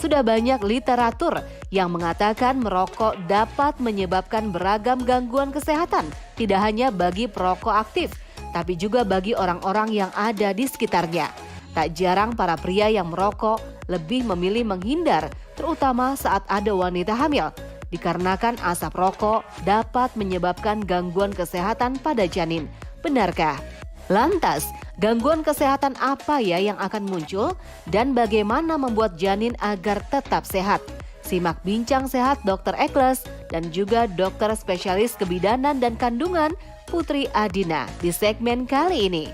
Sudah banyak literatur yang mengatakan merokok dapat menyebabkan beragam gangguan kesehatan, tidak hanya bagi perokok aktif, tapi juga bagi orang-orang yang ada di sekitarnya. Tak jarang para pria yang merokok lebih memilih menghindar, terutama saat ada wanita hamil, dikarenakan asap rokok dapat menyebabkan gangguan kesehatan pada janin. Benarkah? Lantas, gangguan kesehatan apa ya yang akan muncul dan bagaimana membuat janin agar tetap sehat? Simak Bincang Sehat Dr. Ekles dan juga dokter spesialis kebidanan dan kandungan Putri Adina di segmen kali ini.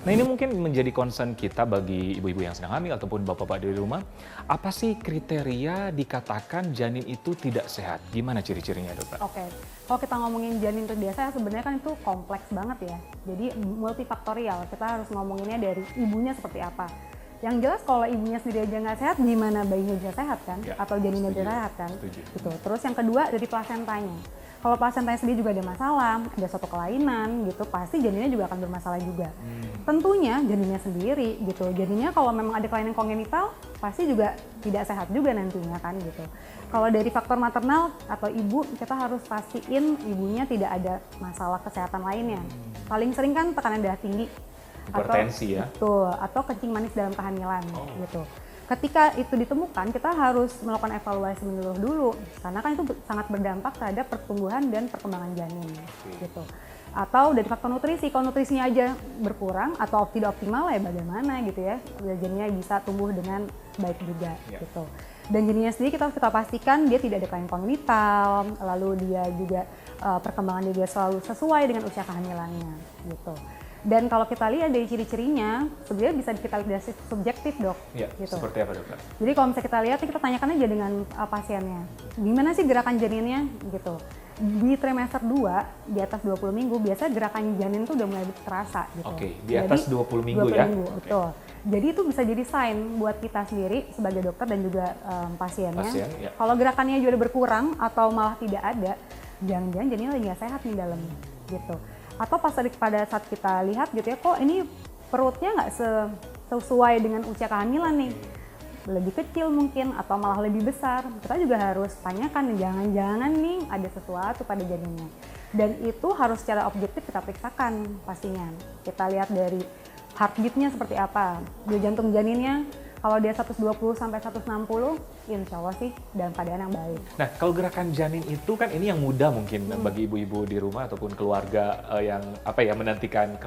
Nah, ini mungkin menjadi concern kita bagi ibu-ibu yang sedang hamil ataupun bapak-bapak di rumah. Apa sih kriteria dikatakan janin itu tidak sehat? Gimana ciri-cirinya, dokter? Oke, kalau kita ngomongin janin tidak sehat sebenarnya kan itu kompleks banget ya. Jadi multifaktorial, kita harus ngomonginnya dari ibunya seperti apa. Yang jelas kalau ibunya sendiri aja nggak sehat, gimana bayinya bisa sehat kan? Ya, atau janinnya bisa sehat kan? Gitu. Terus yang kedua dari plasentanya. Kalau plasentanya sendiri juga ada masalah, ada suatu kelainan gitu, pasti janinnya juga akan bermasalah juga. Tentunya janinnya sendiri gitu. Janinnya kalau memang ada kelainan kongenital, pasti juga tidak sehat juga nantinya kan gitu. Kalau dari faktor maternal atau ibu, kita harus pastiin ibunya tidak ada masalah kesehatan lainnya. Paling sering kan tekanan darah tinggi, Hipertensi ya? betul, atau kencing manis dalam kehamilan gitu. Ketika itu ditemukan, kita harus melakukan evaluasi menyeluruh dulu, karena kan itu sangat berdampak terhadap pertumbuhan dan perkembangan janin gitu. Atau dari faktor nutrisi, kalau nutrisinya aja berkurang atau tidak optimal ya bagaimana gitu ya, janinnya bisa tumbuh dengan baik juga gitu. Dan janinnya sendiri kita pastikan dia tidak ada kelainan kongenital, lalu dia juga perkembangan dia selalu sesuai dengan usia kehamilannya gitu. Dan kalau kita lihat dari ciri-cirinya, sebenarnya bisa kita lihat dari subjektif dok. Ya, gitu. seperti apa dokter? Jadi kalau misalnya kita lihat, kita tanyakan aja dengan pasiennya, gimana sih gerakan janinnya gitu. Di trimester 2, di atas 20 minggu, biasanya gerakan janin itu udah mulai terasa gitu. Oke, di atas 20 minggu 20 ya? Minggu, betul. Jadi itu bisa jadi sign buat kita sendiri sebagai dokter dan juga pasiennya. Ya. Kalau gerakannya juga berkurang atau malah tidak ada, jangan-jangan janinnya lagi nggak sehat di dalam gitu. Atau pada saat kita lihat gitu ya, kok ini perutnya nggak sesuai dengan usia kehamilan nih, lebih kecil mungkin atau malah lebih besar, kita juga harus tanyakan jangan-jangan nih ada sesuatu pada janinnya. Dan itu harus secara objektif kita periksakan pastinya. Kita lihat dari heartbeatnya seperti apa, denyut jantung janinnya. Kalau dia 120 sampai 160, insya Allah sih dalam keadaan yang baik. Nah, kalau gerakan janin itu kan ini yang mudah mungkin bagi ibu-ibu di rumah ataupun keluarga yang menantikan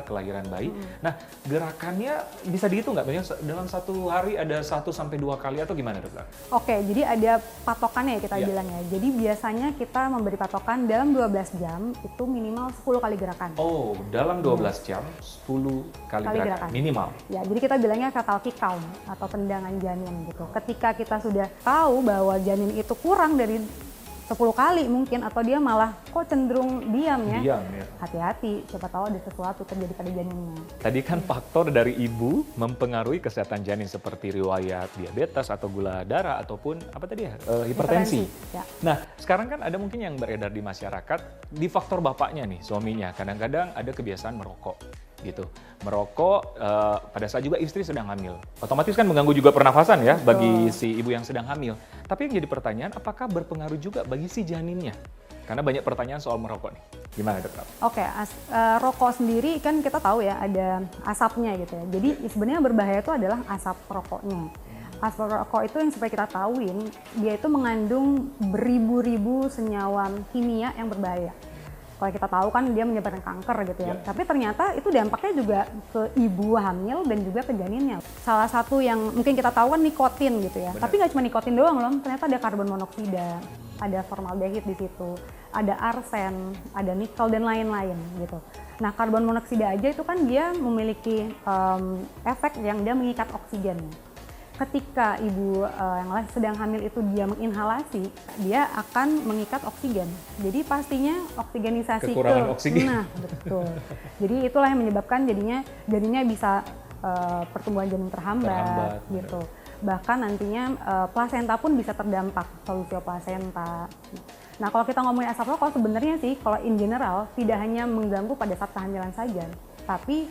kelahiran bayi. Nah, gerakannya bisa dihitung nggak? Maksudnya dalam satu hari ada 1 sampai 2 kali atau gimana dokter? Oke, jadi ada patokannya ya kita bilang ya. Jadi biasanya kita memberi patokan dalam 12 jam itu minimal 10 kali gerakan. Oh, dalam 12 jam 10 kali gerakan minimal. Ya, jadi kita bilangnya fetal kick count atau tendangan janin gitu. Ketika kita sudah tahu bahwa janin itu kurang dari 10 kali mungkin atau dia malah kok cenderung diam ya. Hati-hati, siapa tahu ada sesuatu terjadi pada janinnya. Tadi kan faktor dari ibu mempengaruhi kesehatan janin seperti riwayat diabetes atau gula darah ataupun hipertensi. Ya. Nah, sekarang kan ada mungkin yang beredar di masyarakat di faktor bapaknya nih, suaminya. Kadang-kadang ada kebiasaan merokok gitu. Merokok pada saat juga istri sedang hamil. Otomatis kan mengganggu juga pernafasan ya bagi si ibu yang sedang hamil. Tapi yang jadi pertanyaan, apakah berpengaruh juga bagi si janinnya? Karena banyak pertanyaan soal merokok nih. Gimana dokter? Oke, rokok sendiri kan kita tahu ya ada asapnya gitu ya. Jadi sebenarnya berbahaya itu adalah asap rokoknya. Asap rokok itu yang supaya kita tahuin, dia itu mengandung beribu-ribu senyawa kimia yang berbahaya. Kalau kita tahu kan dia menyebabkan kanker gitu ya. Tapi ternyata itu dampaknya juga ke ibu hamil dan juga ke janinnya. Salah satu yang mungkin kita tahu kan nikotin gitu ya. Tapi nggak cuma nikotin doang loh, ternyata ada karbon monoksida, ada formaldehid di situ, ada arsen, ada nikel dan lain-lain gitu. Nah, karbon monoksida aja itu kan dia memiliki efek yang dia mengikat oksigen. Ketika ibu yang sedang hamil itu dia menginhalasi, dia akan mengikat oksigen. Jadi pastinya oksigenisasi kekurangan oksigen. Nah, betul. Jadi itulah yang menyebabkan jadinya bisa pertumbuhan janin terhambat gitu. Bahkan nantinya plasenta pun bisa terdampak, solusio plasenta. Nah, kalau kita ngomongin asap rokok sebenarnya sih kalau in general tidak hanya mengganggu pada saat kehamilan saja, tapi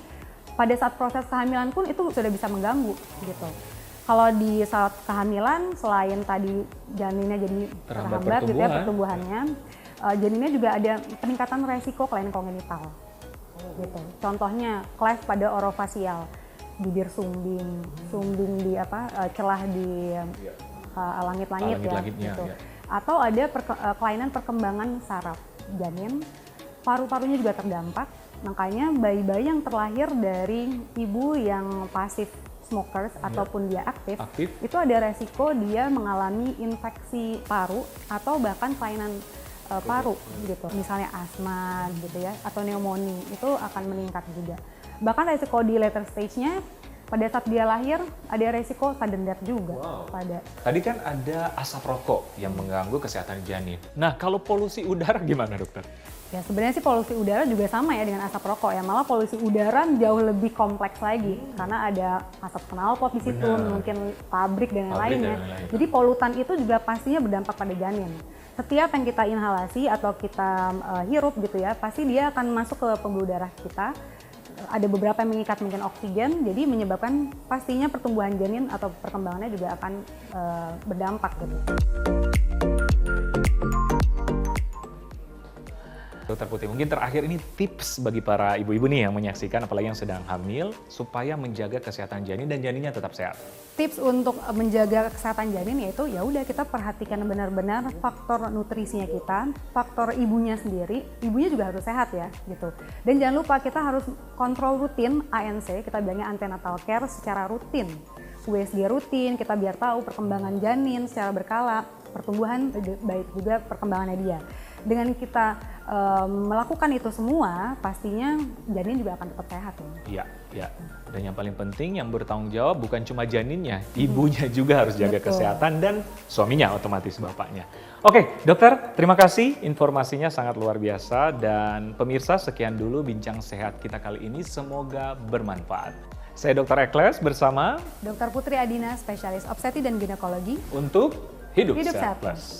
pada saat proses kehamilan pun itu sudah bisa mengganggu gitu. Kalau di saat kehamilan selain tadi janinnya jadi terhambat gitu ya pertumbuhannya, janinnya juga ada peningkatan resiko kelainan kongenital. Gitu. Contohnya cleft pada orofasial, bibir sumbing, di celah di langit-langit ya, gitu. Ya. Atau ada kelainan perkembangan saraf janin, paru-parunya juga terdampak. Makanya bayi-bayi yang terlahir dari ibu yang pasif smokers ataupun dia aktif, itu ada resiko dia mengalami infeksi paru atau bahkan kelainan paru gitu. Misalnya asma gitu ya atau pneumonia itu akan meningkat juga. Bahkan resiko di later stage-nya pada saat dia lahir ada resiko sudden death juga. Tadi kan ada asap rokok yang mengganggu kesehatan janin. Nah, kalau polusi udara gimana, dokter? Ya sebenarnya sih polusi udara juga sama ya dengan asap rokok ya. Malah polusi udara jauh lebih kompleks lagi karena ada asap knalpot di situ, mungkin pabrik dan lain-lainnya. Jadi polutan itu juga pastinya berdampak pada janin. Setiap yang kita inhalasi atau kita hirup gitu ya, pasti dia akan masuk ke pembuluh darah kita. Ada beberapa yang mengikat mungkin oksigen, jadi menyebabkan pastinya pertumbuhan janin atau perkembangannya juga akan berdampak gitu. Dokter Putri, mungkin terakhir ini tips bagi para ibu-ibu nih yang menyaksikan, apalagi yang sedang hamil, supaya menjaga kesehatan janin dan janinnya tetap sehat. Tips untuk menjaga kesehatan janin yaitu ya udah kita perhatikan benar-benar faktor nutrisinya kita, faktor ibunya sendiri, ibunya juga harus sehat ya gitu. Dan jangan lupa kita harus kontrol rutin ANC, kita bilangnya antenatal care secara rutin. USG rutin, kita biar tahu perkembangan janin secara berkala, pertumbuhan baik juga perkembangannya dia. Dengan kita melakukan itu semua, pastinya janin juga akan tetap sehat. Iya, ya. Dan yang paling penting yang bertanggung jawab bukan cuma janinnya, ibunya juga harus jaga kesehatan dan suaminya otomatis bapaknya. Oke, dokter, terima kasih informasinya sangat luar biasa dan pemirsa sekian dulu bincang sehat kita kali ini, semoga bermanfaat. Saya Dr. Ekles bersama Dr. Putri Adina, spesialis obstetri dan ginekologi untuk Hidup Sehat Sehat Plus.